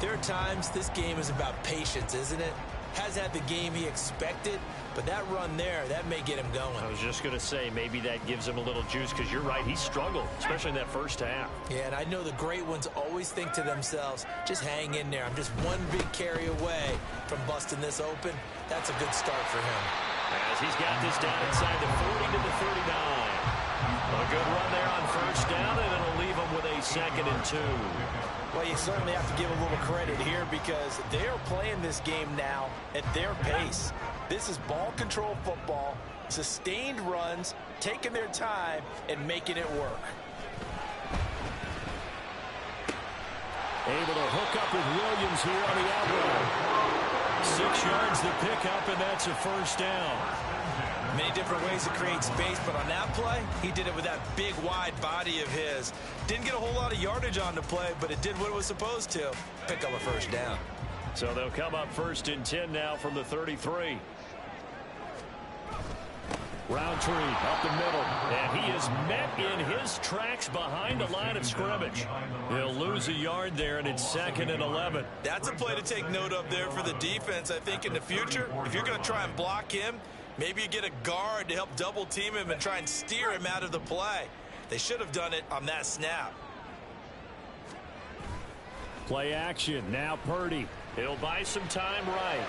there are times this game is about patience, isn't it? Has had the game he expected, but that run there, that may get him going. I was just going to say, maybe that gives him a little juice, because you're right, he struggled, especially in that first half. Yeah, and I know the great ones always think to themselves, just hang in there. I'm just one big carry away from busting this open. That's a good start for him. As he's got this down inside the 40 to the 39. A good run there on first down, and it'll leave him with a 2nd and 2. Well, you certainly have to give a little credit here because they're playing this game now at their pace. This is ball control football, sustained runs, taking their time, and making it work. Able to hook up with Williams here on the outright. 6 yards the pickup, and that's a first down. Many different ways to create space, but on that play, he did it with that big, wide body of his. Didn't get a whole lot of yardage on the play, but it did what it was supposed to. Pick up a first down. So they'll come up 1st and 10 now from the 33. Roundtree up the middle, and he is met in his tracks behind the line of scrimmage. He'll lose a yard there, and it's 2nd and 11. That's a play to take note of there for the defense. I think in the future, if you're going to try and block him, maybe you get a guard to help double team him and try and steer him out of the play. They should have done it on that snap. Play action, now Purdy. He'll buy some time right.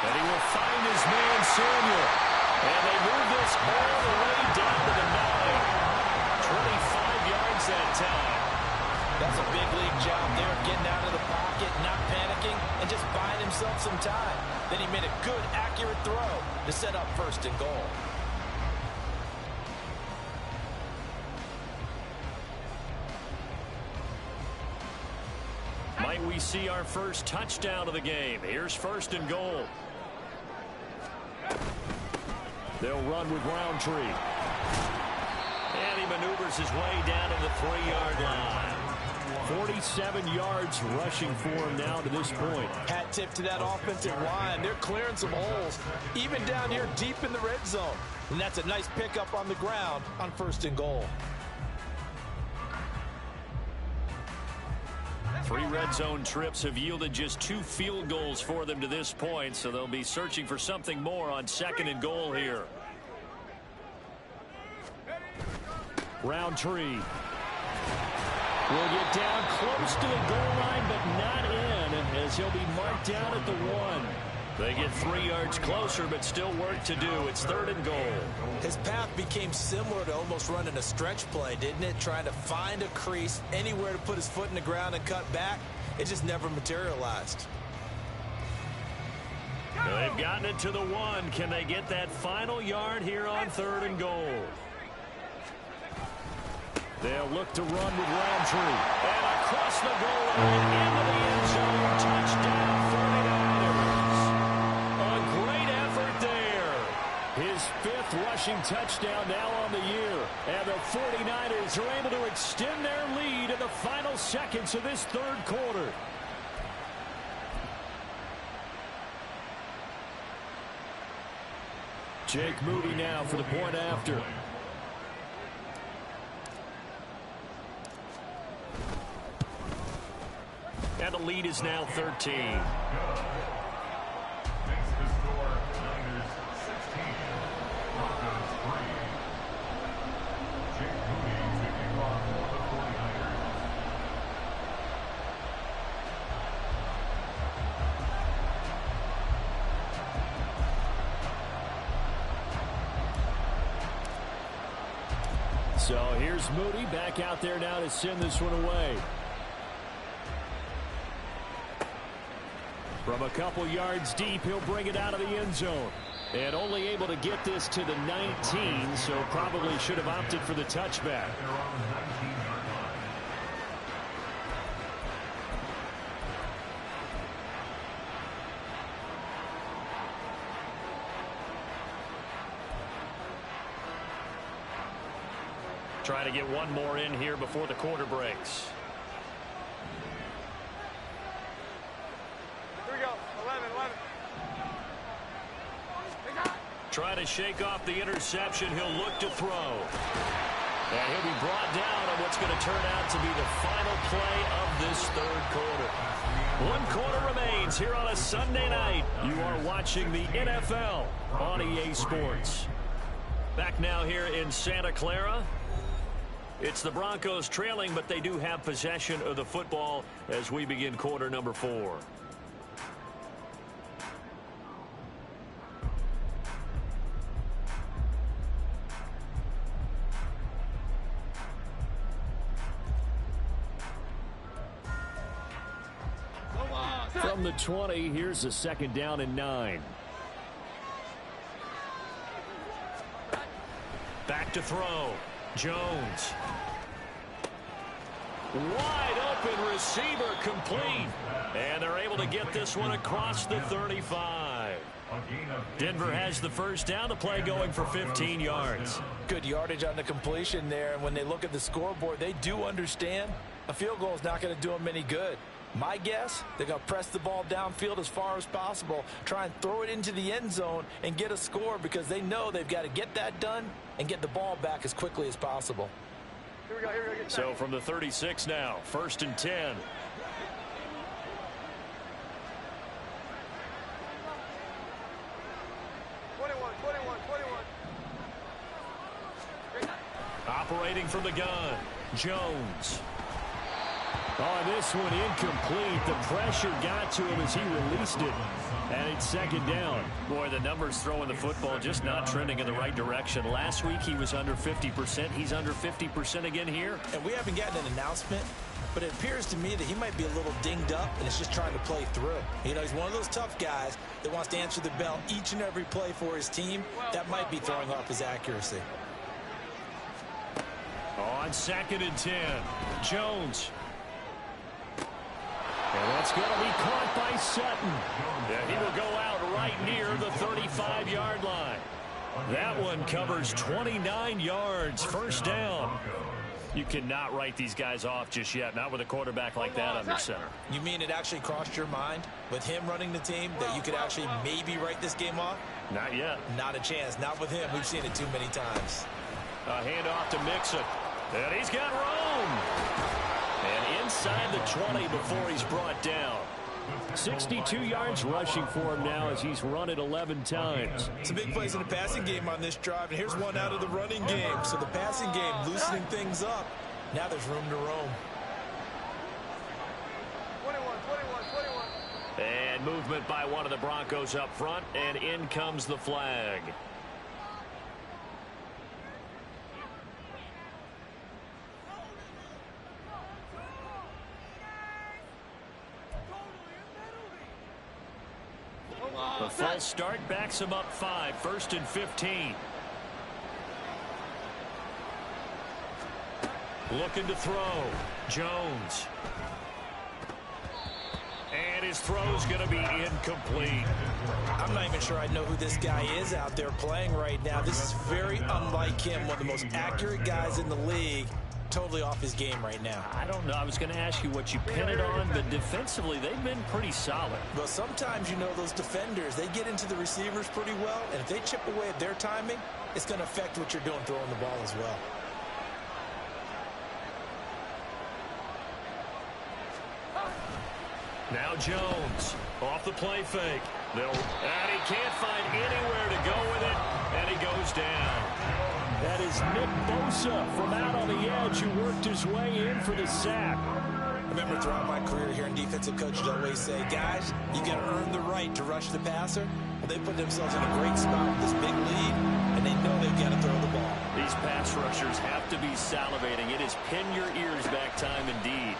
And he will find his man Samuel. And they move this all the way down to the 9. 25 yards that time. That's a big league job there, getting out of the pocket, not panicking, and just buying himself some time. Then he made a good, accurate throw to set up 1st and goal. Might we see our first touchdown of the game? Here's 1st and goal. They'll run with Roundtree. And he maneuvers his way down to the 3-yard line. 47 yards rushing for him now to this point. Hat tip to that offensive line. They're clearing some holes, even down here deep in the red zone. And that's a nice pickup on the ground on 1st and goal. 3 red zone trips have yielded just 2 field goals for them to this point, so they'll be searching for something more on 2nd and goal here. Roundtree will get down close to the goal line, but not in, as he'll be marked down at the 1. They get 3 yards closer, but still work to do. It's 3rd and goal. His path became similar to almost running a stretch play, didn't it? Trying to find a crease, anywhere to put his foot in the ground and cut back. It just never materialized. They've gotten it to the 1. Can they get that final yard here on 3rd and goal? They'll look to run with Roundtree. And across the goal line into the end zone. Touchdown, 49ers. A great effort there. His 5th rushing touchdown now on the year. And the 49ers are able to extend their lead in the final seconds of this 3rd quarter. Jake Moody now for the point after. And the lead is now 13. Makes the score Niners 16, Broncos 3. Jake Moody kicking off for the 49ers. So here's Moody back out there now to send this one away. From a couple yards deep, he'll bring it out of the end zone. And only able to get this to the 19, so probably should have opted for the touchback. Try to get one more in here before the quarter breaks. Here we go. 11. Try to shake off the interception. He'll look to throw. And he'll be brought down on what's going to turn out to be the final play of this third quarter. 1 quarter remains here on a Sunday night. You are watching the NFL on EA Sports. Back now here in Santa Clara. It's the Broncos trailing, but they do have possession of the football as we begin quarter number 4. From the 20, here's a 2nd down and 9. Back to throw. Jones. Wide open receiver complete. And they're able to get this one across the 35. Denver has the first down. The play going for 15 yards. Good yardage on the completion there. And when they look at the scoreboard, they do understand a field goal is not going to do them any good. My guess, they're going to press the ball downfield as far as possible, try and throw it into the end zone and get a score because they know they've got to get that done and get the ball back as quickly as possible. Here we go. So from the 36 now, 1st and 10. Operating from the gun, Jones. Oh, this one incomplete. The pressure got to him as he released it. And it's 2nd down. Boy, the numbers throwing the football just not trending in the right direction. Last week he was under 50%. He's under 50% again here. And we haven't gotten an announcement, but it appears to me that he might be a little dinged up and is just trying to play through. You know, he's one of those tough guys that wants to answer the bell each and every play for his team. That might be throwing off his accuracy. On 2nd and 10, Jones. And that's going to be caught by Sutton. And he will go out right near the 35-yard line. That one covers 29 yards. First down. You cannot write these guys off just yet, not with a quarterback like that under center. You mean it actually crossed your mind with him running the team that you could actually maybe write this game off? Not yet. Not a chance. Not with him. We've seen it too many times. A handoff to Mixon. And he's got room. And inside the 20 before he's brought down. 62 yards rushing for him now as he's run it 11 times. Some big plays in the passing game on this drive, and here's one out of the running game. So the passing game loosening things up. Now there's room to roam. 21. And movement by one of the Broncos up front, and in comes the flag. The false start backs him up 5, 1st and 15. Looking to throw. Jones. And his throw's going to be incomplete. I'm not even sure I know who this guy is out there playing right now. This is very unlike him, one of the most accurate guys in the league. Totally off his game right now. I don't know. I was going to ask you what you pin it on, but defensively they've been pretty solid. Well, sometimes, you know, those defenders, they get into the receivers pretty well, and if they chip away at their timing, it's going to affect what you're doing throwing the ball as well. Now Jones off the play fake. And he can't find anywhere to go with it, and he goes down. That is Nick Bosa from out on the edge who worked his way in for the sack. I remember throughout my career here in defensive coaches always say, guys, you got to earn the right to rush the passer. Well, they put themselves in a great spot with this big lead, and they know they've got to throw the ball. These pass rushers have to be salivating. It is pin your ears back time indeed.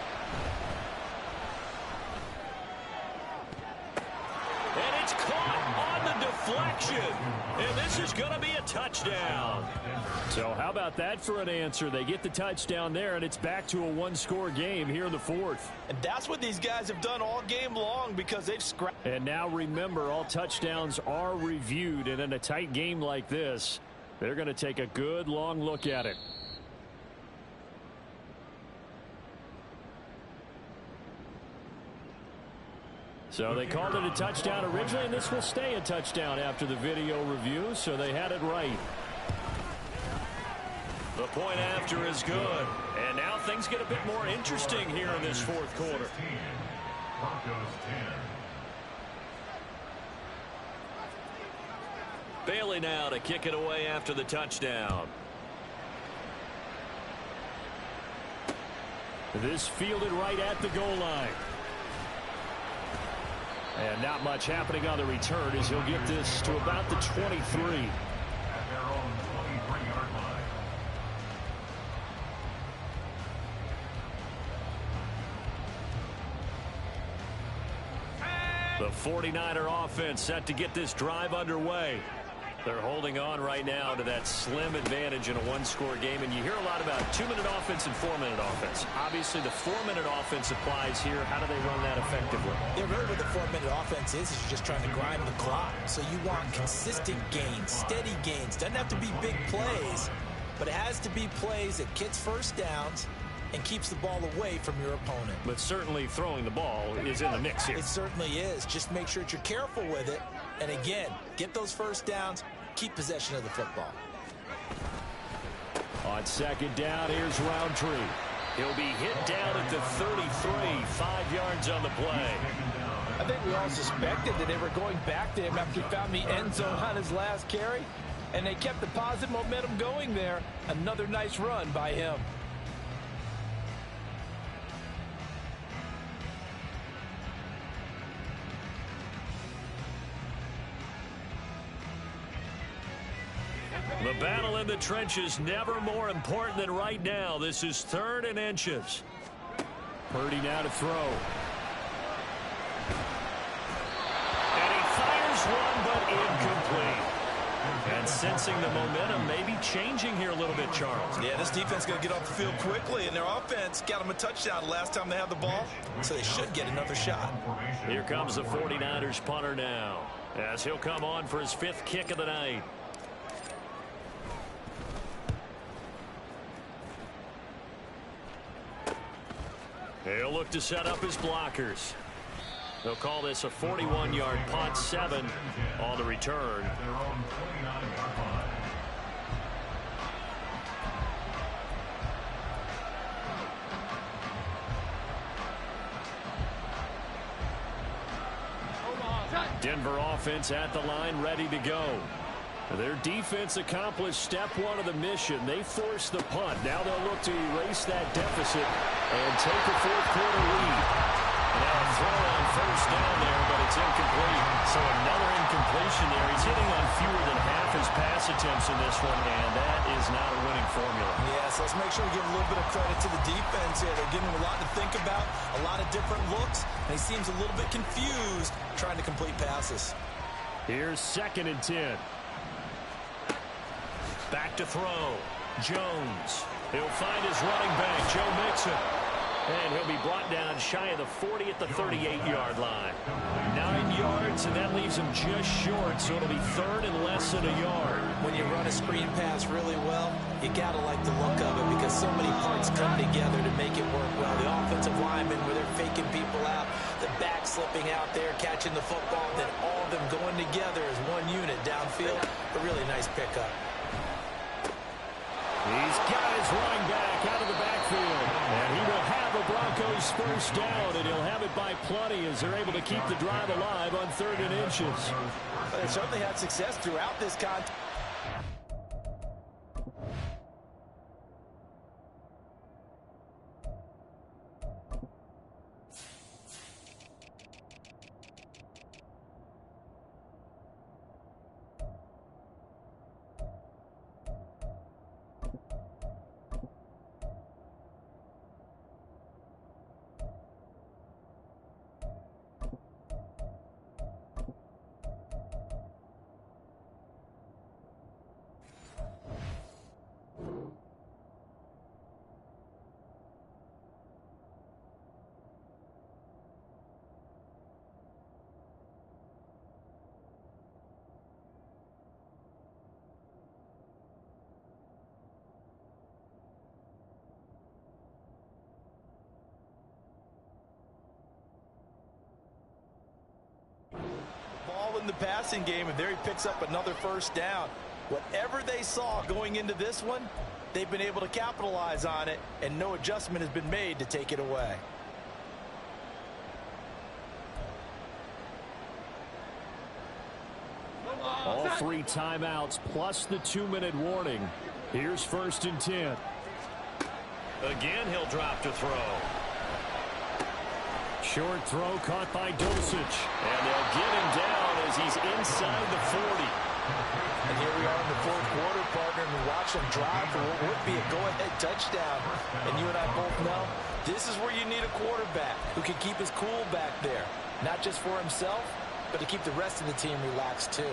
And it's caught on the deflection. And this is going to be a touchdown. So how about that for an answer? They get the touchdown there, and it's back to a one-score game here in the fourth. And that's what these guys have done all game long because they've scrapped. And now remember, all touchdowns are reviewed, and in a tight game like this, they're going to take a good long look at it. So they called it a touchdown originally, and this will stay a touchdown after the video review, so they had it right. The point after is good. And now things get a bit more interesting here in this fourth quarter. Broncos 10. Bailey now to kick it away after the touchdown. This fielded right at the goal line. And not much happening on the return as he'll get this to about the 23. At their own 23-yard line. The 49er offense set to get this drive underway. They're holding on right now to that slim advantage in a one-score game, and you hear a lot about 2-minute offense and 4-minute offense. Obviously, the 4-minute offense applies here. How do they run that effectively? Yeah, really what the 4-minute offense is you're just trying to grind the clock. So you want consistent gains, steady gains. Doesn't have to be big plays, but it has to be plays that gets first downs and keeps the ball away from your opponent. But certainly throwing the ball is in the mix here. It certainly is. Just make sure that you're careful with it. And again, get those first downs, keep possession of the football. On second down, here's Roundtree. He'll be hit down at the 33, 5 yards on the play. I think we all suspected that they were going back to him after he found the end zone on his last carry, and they kept the positive momentum going there. Another nice run by him. The battle in the trenches never more important than right now. This is 3rd and inches. Purdy now to throw. And he fires one, but incomplete. And sensing the momentum may be changing here a little bit, Charles. Yeah, this defense is going to get off the field quickly, and their offense got them a touchdown the last time they had the ball, so they should get another shot. Here comes the 49ers punter now, as he'll come on for his 5th kick of the night. He'll look to set up his blockers. They'll call this a 41-yard punt, 7 on the return. At their own 29-yard line. Denver offense at the line, ready to go. Their defense accomplished step 1 of the mission. They forced the punt. Now they'll look to erase that deficit and take a fourth quarter lead. Now a throw on first down there, but it's incomplete. So another incompletion there. He's hitting on fewer than half his pass attempts in this one, and that is not a winning formula. Yeah, so let's make sure we give a little bit of credit to the defense here. They're giving him a lot to think about, a lot of different looks, and he seems a little bit confused trying to complete passes. Here's 2nd and 10. Back to throw. Jones. He'll find his running back, Joe Mixon. And he'll be brought down shy of the 40 at the 38-yard line. 9 yards, and that leaves him just short, so it'll be 3rd and less than a yard. When you run a screen pass really well, you got to like the look of it because so many parts come together to make it work well. The offensive linemen, where they're faking people out, the back slipping out there, catching the football, then all of them going together as one unit downfield. A really nice pickup. He's got his running back out of the backfield. And he will have a Broncos first down, and he'll have it by plenty as they're able to keep the drive alive on 3rd and inches. They certainly had success throughout this contest. in the passing game, and there he picks up another first down. Whatever they saw going into this one, they've been able to capitalize on it, and no adjustment has been made to take it away. All 3 timeouts plus the 2-minute warning. Here's 1st and 10. Again, he'll drop to throw. Short throw caught by Dosich. And they'll get him down as he's inside the 40. And here we are in the 4th quarter, partner, and we watch him drive for what would be a go-ahead touchdown. And you and I both know this is where you need a quarterback who can keep his cool back there. Not just for himself, but to keep the rest of the team relaxed too.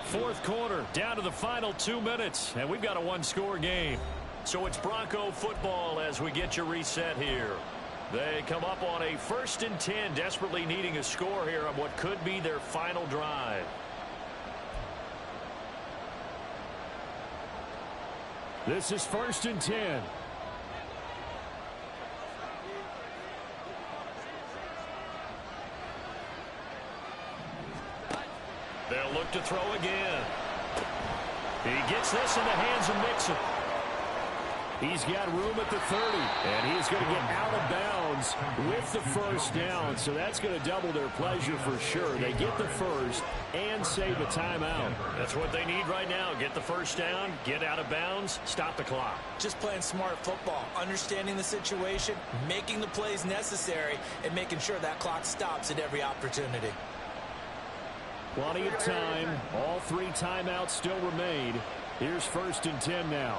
Fourth quarter, down to the final 2 minutes, and we've got a 1-score game. So it's Bronco football as we get you reset here. They come up on a 1st and 10, desperately needing a score here on what could be their final drive. This is 1st and 10. They'll look to throw again. He gets this in the hands of Mixon. He's got room at the 30, and he's going to get out of bounds with the first down, so that's going to double their pleasure for sure. They get the first and save a timeout. That's what they need right now. Get the first down, get out of bounds, stop the clock. Just playing smart football, understanding the situation, making the plays necessary, and making sure that clock stops at every opportunity. Plenty of time. All 3 timeouts still remain. Here's 1st and 10 now.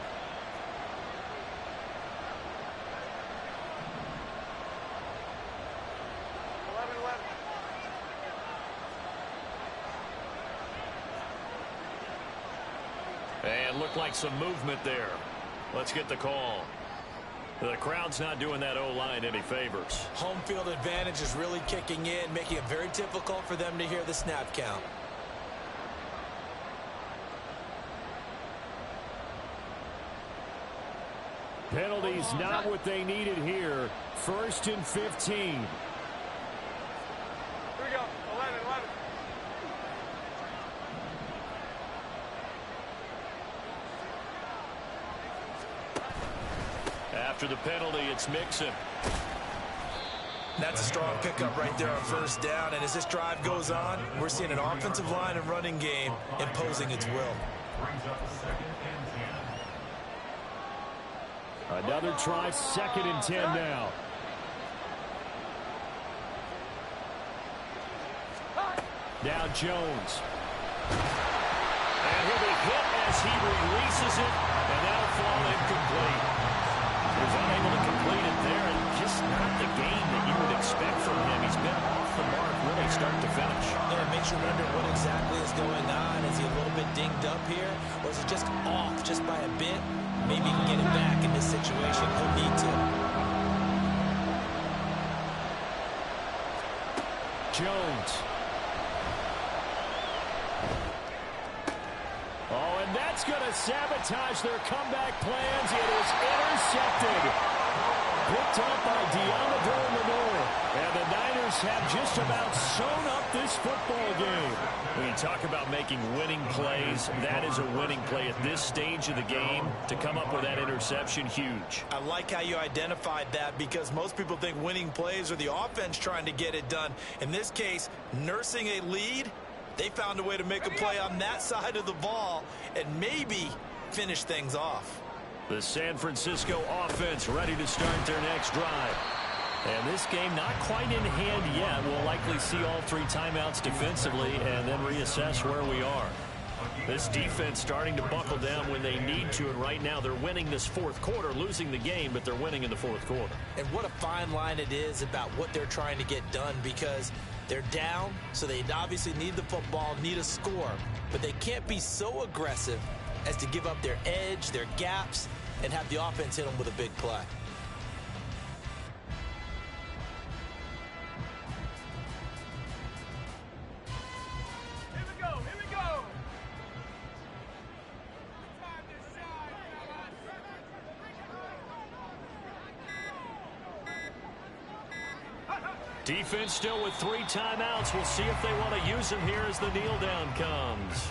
And looked like some movement there. Let's get the call. The crowd's not doing that O-line any favors. Home field advantage is really kicking in, making it very difficult for them to hear the snap count. Penalties not what they needed here. 1st and 15. Here we go. 11. After the penalty, it's Mixon. That's a strong pickup right there on first down. And as this drive goes on, we're seeing an offensive line and running game imposing its will. Brings up 2nd and 10. Another try, 2nd and 10 now. Now Jones. And he'll be hit as he releases it, and that'll fall incomplete. He was unable to complete it there, and just not the game that you would expect from him. He's been off the mark really start to finish. Yeah, it makes you wonder what exactly is going on. Is he a little bit dinged up here, or is it just off just by a bit? Maybe he can get it back in this situation. He'll need to. Jones. Oh, and that's going to sabotage their comeback plans. It is intercepted. Picked up by Deommodore Lenoir. And the Niners have just about sewn up this football game. When you talk about making winning plays, that is a winning play at this stage of the game. To come up with that interception, huge. I like how you identified that, because most people think winning plays are the offense trying to get it done. In this case, nursing a lead, they found a way to make a play on that side of the ball and maybe finish things off. The San Francisco offense ready to start their next drive. And this game not quite in hand yet. We'll likely see all 3 timeouts defensively and then reassess where we are. This defense starting to buckle down when they need to, and right now they're winning this 4th quarter, losing the game, but they're winning in the 4th quarter. And what a fine line it is about what they're trying to get done, because they're down, so they obviously need the football, need a score, but they can't be so aggressive as to give up their edge, their gaps, and have the offense hit them with a big play. Here we go. Defense still with 3 timeouts. We'll see if they want to use them here as the kneel down comes.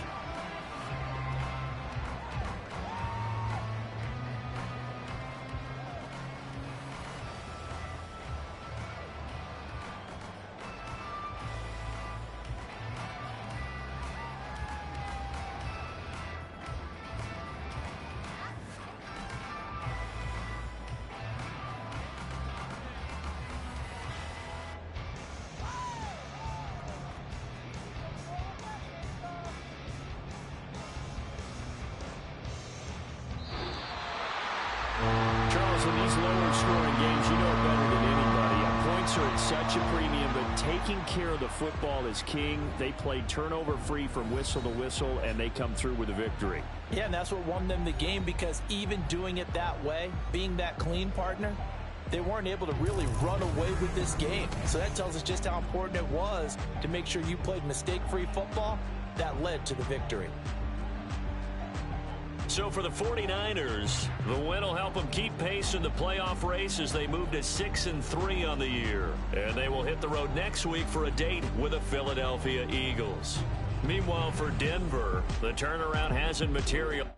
Charles, in these lower scoring games, you know it better than anybody. Points are at such a premium, but taking care of the football is king. They played turnover-free from whistle to whistle, and they come through with a victory. Yeah, and that's what won them the game, because even doing it that way, being that clean partner, they weren't able to really run away with this game. So that tells us just how important it was to make sure you played mistake-free football. That led to the victory. So for the 49ers, the win will help them keep pace in the playoff race as they move to 6-3 on the year. And they will hit the road next week for a date with the Philadelphia Eagles. Meanwhile, for Denver, the turnaround hasn't materialized.